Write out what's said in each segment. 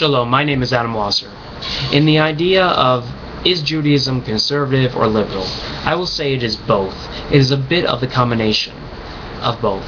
Shalom, my name is J.Wasser. In the idea of is Judaism conservative or liberal, I will say it is both. It is a bit of the combination of both.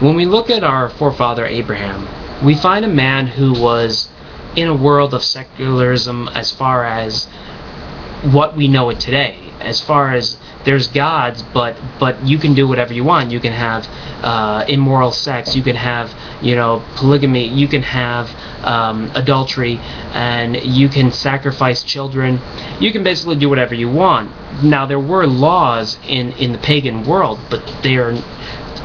When we look at our forefather Abraham, we find a man who was in a world of secularism as far as what we know it today. As far as there's gods, but you can do whatever you want. You can have immoral sex. You can have polygamy. You can have adultery, and you can sacrifice children. You can basically do whatever you want. Now there were laws in the pagan world, but they are.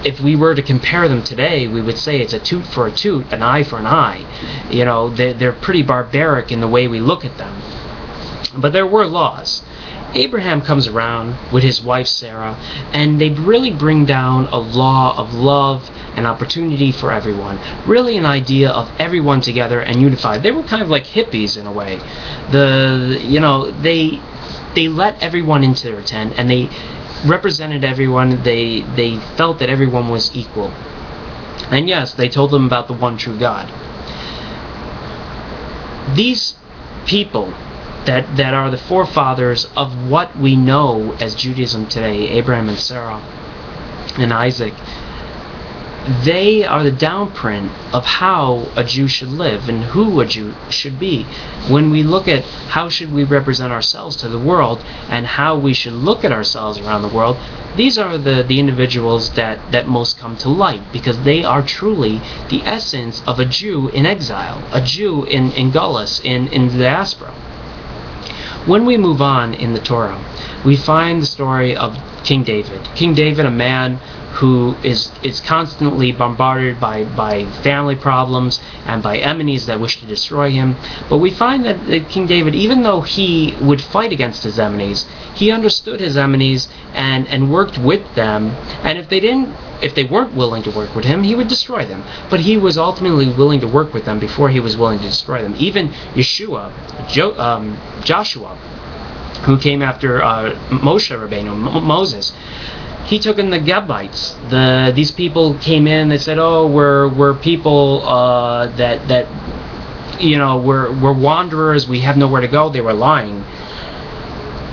If we were to compare them today, we would say it's a toot for a toot, an eye for an eye. They're pretty barbaric in the way we look at them. But there were laws. Abraham comes around with his wife Sarah, and they really bring down a law of love and opportunity for everyone. Really an idea of everyone together and unified. They were kind of like hippies in a way. They let everyone into their tent, and they represented everyone. They felt that everyone was equal. And yes, they told them about the one true God. These people that are the forefathers of what we know as Judaism today, Abraham and Sarah and Isaac, they are the downprint of how a Jew should live and who a Jew should be. When we look at how should we represent ourselves to the world and how we should look at ourselves around the world, these are the individuals that most come to light, because they are truly the essence of a Jew in exile, a Jew in Gullus, in the diaspora. When we move on in the Torah, we find the story of King David. King David, a man who is constantly bombarded by family problems and by enemies that wish to destroy him. But we find that King David, even though he would fight against his enemies, he understood his enemies and worked with them. And if they weren't willing to work with him, he would destroy them. But he was ultimately willing to work with them before he was willing to destroy them. Even Joshua, who came after Moshe Rabbeinu, Moses, he took in the Gebites. These people came in. They said, "Oh, we're people we're wanderers. We have nowhere to go." They were lying.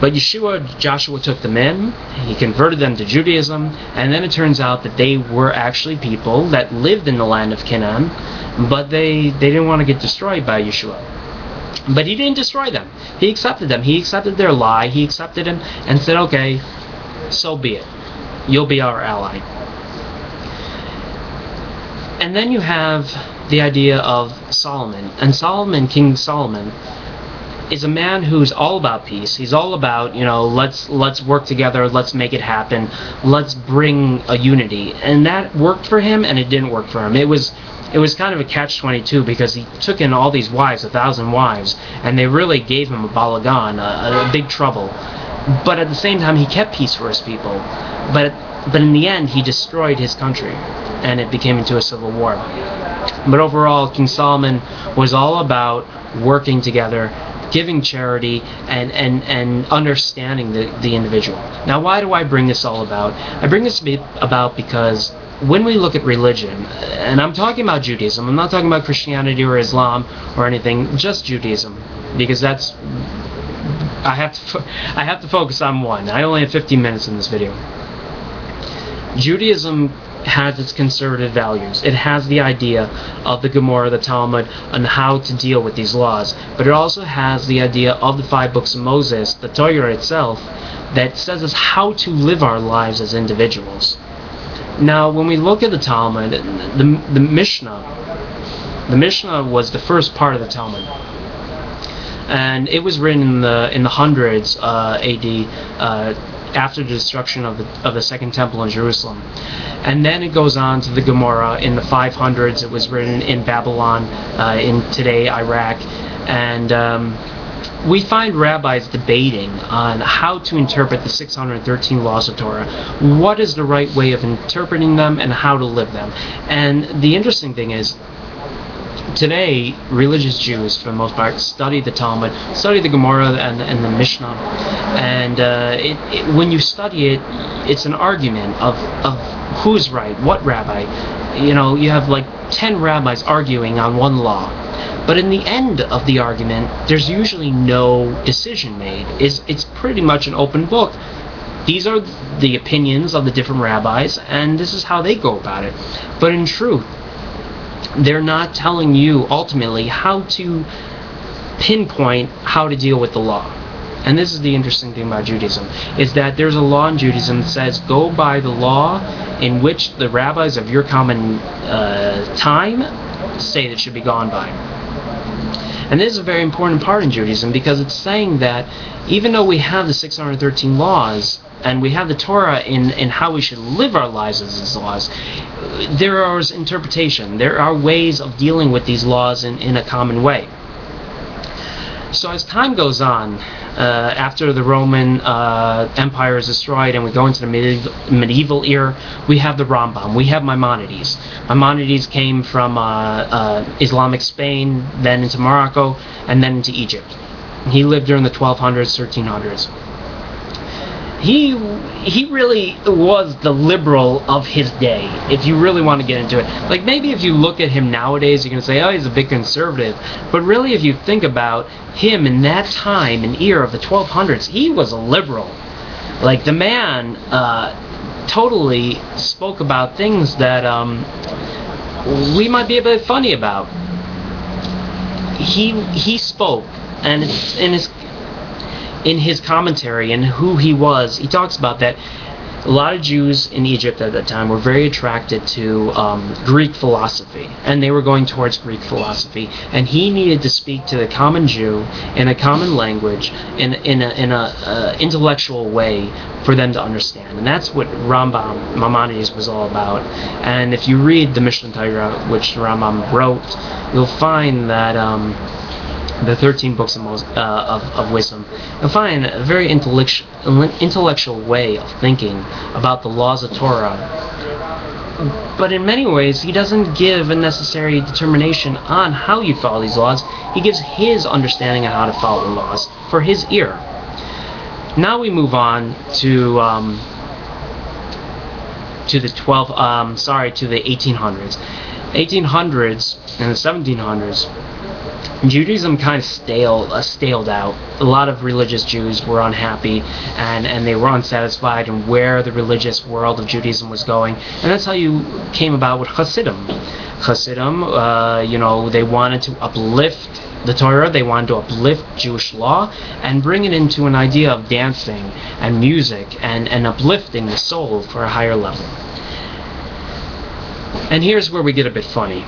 But Joshua took them in. He converted them to Judaism, and then it turns out that they were actually people that lived in the land of Canaan, but they didn't want to get destroyed by Yeshua. But he didn't destroy them. He accepted them. He accepted their lie. He accepted him and said, "Okay, so be it. You'll be our ally." And then you have the idea of Solomon. And King Solomon, is a man who's all about peace. He's all about, let's work together, let's make it happen, let's bring a unity. And that worked for him, and it didn't work for him. It was kind of a catch-22, because he took in all these wives, 1,000 wives, and they really gave him a balagan, a big trouble. But at the same time, he kept peace for his people. But in the end, he destroyed his country, and it became into a civil war. But overall, King Solomon was all about working together, giving charity, and understanding the individual. Now, why do I bring this all about? I bring this about because when we look at religion, and I'm talking about Judaism, I'm not talking about Christianity or Islam or anything, just Judaism, because I have to focus on one. I only have 15 minutes in this video. Judaism has its conservative values. It has the idea of the Gemara, the Talmud, and how to deal with these laws. But it also has the idea of the 5 books of Moses, the Torah itself, that says us how to live our lives as individuals. Now, when we look at the Talmud, the Mishnah was the first part of the Talmud. And it was written in the hundreds AD, after the destruction of the Second Temple in Jerusalem. And then it goes on to the Gemara in the 500s. It was written in Babylon, in today Iraq. And we find rabbis debating on how to interpret the 613 laws of Torah. What is the right way of interpreting them and how to live them? And the interesting thing is, today, religious Jews, for the most part, study the Talmud, study the Gemara and the Mishnah, and when you study it, it's an argument of who's right, what rabbi. You have like 10 rabbis arguing on one law. But in the end of the argument, there's usually no decision made. It's pretty much an open book. These are the opinions of the different rabbis, and this is how they go about it. But in truth, they're not telling you ultimately how to pinpoint how to deal with the law. And this is the interesting thing about Judaism, is that there's a law in Judaism that says go by the law in which the rabbis of your common time say that should be gone by. And this is a very important part in Judaism, because it's saying that even though we have the 613 laws, and we have the Torah in how we should live our lives as these laws, there is interpretation. There are ways of dealing with these laws in a common way. So as time goes on, after the Roman Empire is destroyed and we go into the medieval era, we have the Rambam, we have Maimonides. Maimonides came from Islamic Spain, then into Morocco, and then into Egypt. He lived during the 1200s, 1300s. He really was the liberal of his day, if you really want to get into it. Like, maybe if you look at him nowadays, you can say, oh, he's a big conservative. But really, if you think about him in that time, in era of the 1200s, he was a liberal. Like, the man totally spoke about things that we might be a bit funny about. He spoke, and in his commentary and who he was, he talks about that a lot of Jews in Egypt at that time were very attracted to Greek philosophy, and they were going towards Greek philosophy, and he needed to speak to the common Jew in a common language, in a intellectual way for them to understand. And that's what Rambam, Maimonides, was all about. And if you read the Mishnah Torah, which Rambam wrote, you'll find that the 13 books of wisdom, you'll find a very intellectual way of thinking about the laws of Torah. But in many ways, he doesn't give a necessary determination on how you follow these laws. He gives his understanding of how to follow the laws for his era. Now we move on to the 1800s. 1800s and the 1700s. Judaism kind of staled out. A lot of religious Jews were unhappy, and they were unsatisfied in where the religious world of Judaism was going. And that's how you came about with Hasidim. Hasidim, they wanted to uplift the Torah, they wanted to uplift Jewish law, and bring it into an idea of dancing and music and uplifting the soul for a higher level. And here's where we get a bit funny,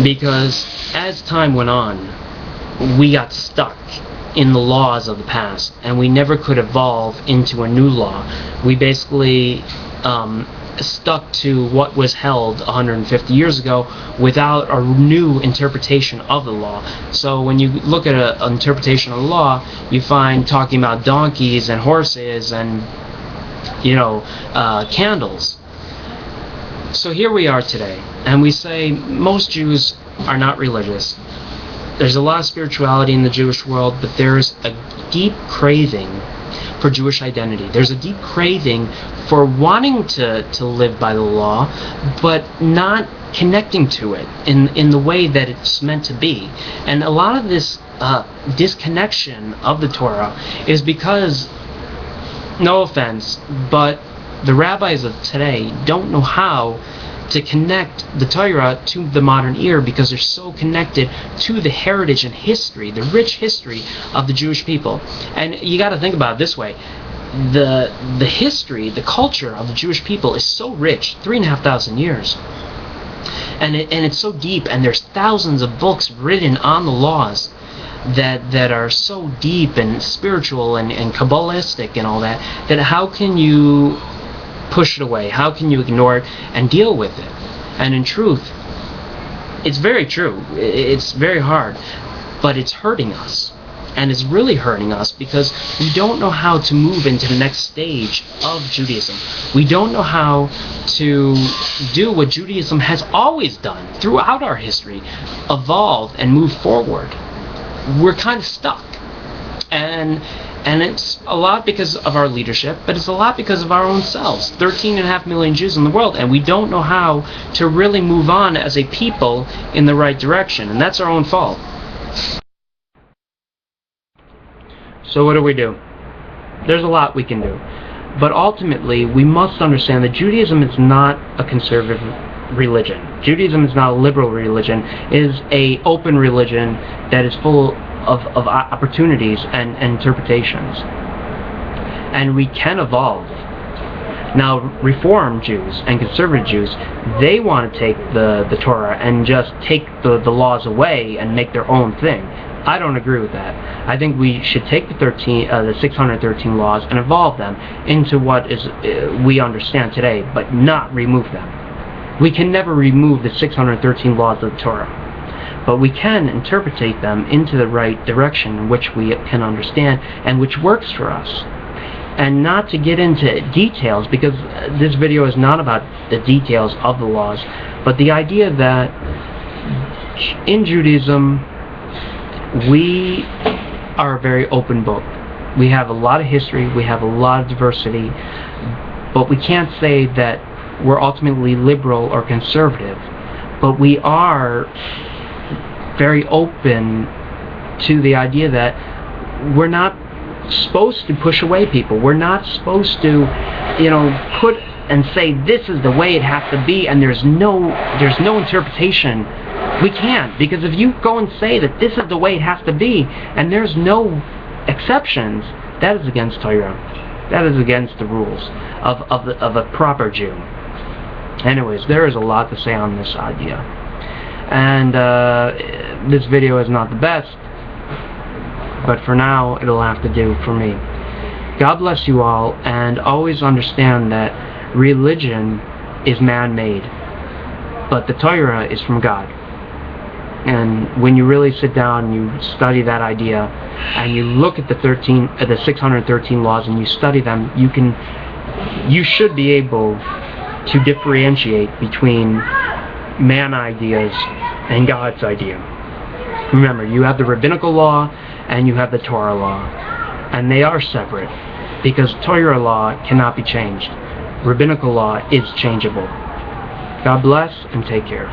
because as time went on, we got stuck in the laws of the past, and we never could evolve into a new law. We basically stuck to what was held 150 years ago without a new interpretation of the law. So when you look at an interpretation of the law, you find talking about donkeys and horses and candles. So here we are today, and we say most Jews are not religious. There's a lot of spirituality in the Jewish world, but there's a deep craving for Jewish identity. There's a deep craving for wanting to live by the law, but not connecting to it in the way that it's meant to be. And a lot of this disconnection of the Torah is because, no offense, but the rabbis of today don't know how to connect the Torah to the modern era, because they're so connected to the heritage and history, the rich history of the Jewish people. And you got to think about it this way: the history, the culture of the Jewish people is so rich, 3,500 years, and it's so deep, and there's thousands of books written on the laws that are so deep and spiritual and Kabbalistic and all that how can you push it away? How can you ignore it and deal with it? And in truth, it's very true. It's very hard, but it's hurting us. And it's really hurting us because we don't know how to move into the next stage of Judaism. We don't know how to do what Judaism has always done throughout our history: evolve and move forward. We're kind of stuck. And And it's a lot because of our leadership, but it's a lot because of our own selves. 13.5 million Jews in the world, and we don't know how to really move on as a people in the right direction, and that's our own fault. So what do? There's a lot we can do. But ultimately, we must understand that Judaism is not a conservative religion. Judaism is not a liberal religion. It is an open religion that is full of opportunities and interpretations. And we can evolve. Now, Reform Jews and conservative Jews, they want to take the Torah and just take the laws away and make their own thing. I don't agree with that. I think we should take the 613 laws and evolve them into what is we understand today, but not remove them. We can never remove the 613 laws of the Torah, but we can interpretate them into the right direction in which we can understand and which works for us. And not to get into details, because this video is not about the details of the laws, but the idea that in Judaism, we are a very open book. We have a lot of history, we have a lot of diversity, but we can't say that we're ultimately liberal or conservative. But we are very open to the idea that we're not supposed to push away people. We're not supposed to, put and say this is the way it has to be, and there's no interpretation. We can't, because if you go and say that this is the way it has to be, and there's no exceptions, that is against Torah. That is against the rules of a proper Jew. Anyways, there is a lot to say on this idea. And this video is not the best, but for now it'll have to do for me. God bless you all, and always understand that religion is man-made, but the Torah is from God. And when you really sit down and you study that idea, and you look at the 613 laws and you study them, you should be able to differentiate between man ideas and God's idea. Remember, you have the rabbinical law and you have the Torah law, and they are separate because Torah law cannot be changed. Rabbinical law is changeable. God bless and take care.